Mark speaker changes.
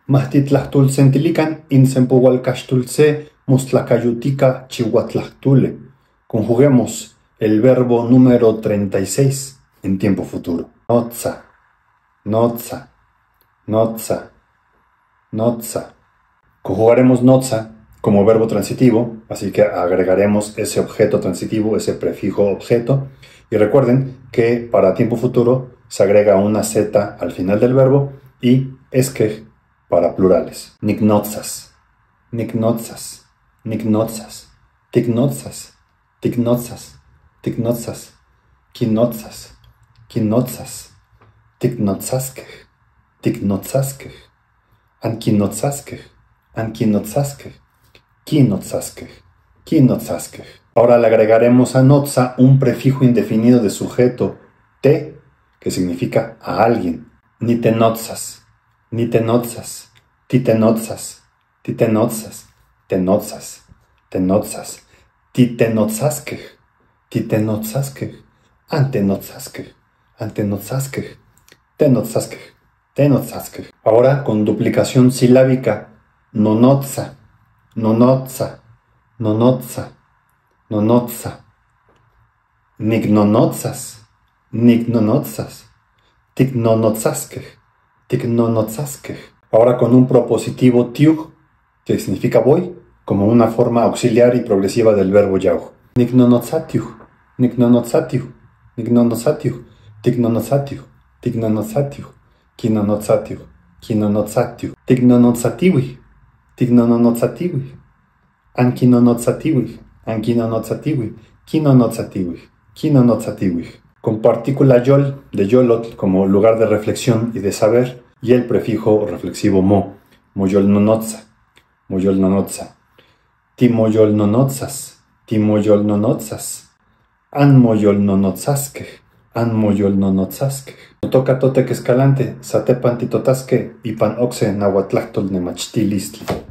Speaker 1: Mahtitlajtulsentilikan insempuhualcaxtulse mustlacayutica chihuatlajtule. Conjuguemos el verbo número 36 en tiempo futuro. Notza, notza, notza, notza. Conjugaremos notza como verbo transitivo, así que agregaremos ese objeto transitivo, ese prefijo objeto. Y recuerden que para tiempo futuro se agrega una z al final del verbo y esque para plurales. Niknotzas, niknotzas, niknotzas, tiknotzas, tiknotzas, tiknotzas, kinotzas, kinotzas, tiknotzaskej, tiknotzaskej, ankinotzaskej, ankinotzaskej, kinotzaskej, kinotzaskej. Ahora le agregaremos a notza un prefijo indefinido de sujeto, te, que significa a alguien. Nitenotzas, nitenotzas, titenotzas, titenotzas, tenotzas, tenotzas, titenotzaskej, titenotzaskej, antenotzaskej, antenotzaskej, tenotzaskej, tenotzaskej. Ahora con duplicación silábica, nonotza, nonotza, nonotza, nonotza, nignonotzas, nignonotzas, tiknonotzaskej, tiknonotzaskej. Ahora con un propositivo tiuj, que significa voy, como una forma auxiliar y progresiva del verbo yauj. Nignonotzatiuj, nignonotzatiuj, nignonotzatiuj, tiknonotzatiuj, tiknonotzatiuj, kinonotzatiuj, kinonotzatiuj, tiknonotzatiuj, tiknonotzatiuj, ankinonotzatiuj, ankinonotzatiuj, kinonotzatiuj, kinonotzatiuj. Con partícula yol, de yolotl, como lugar de reflexión y de saber, y el prefijo reflexivo mo, moyolnonotza, moyolnonotza, timoyolnonotzas, timoyolnonotzas, anmoyolnonotzaskej, anmoyolnonotzaskej. Toca tote que escalante, satepan titotasque, y pan oxe nahuatlachtol nemachtilistli.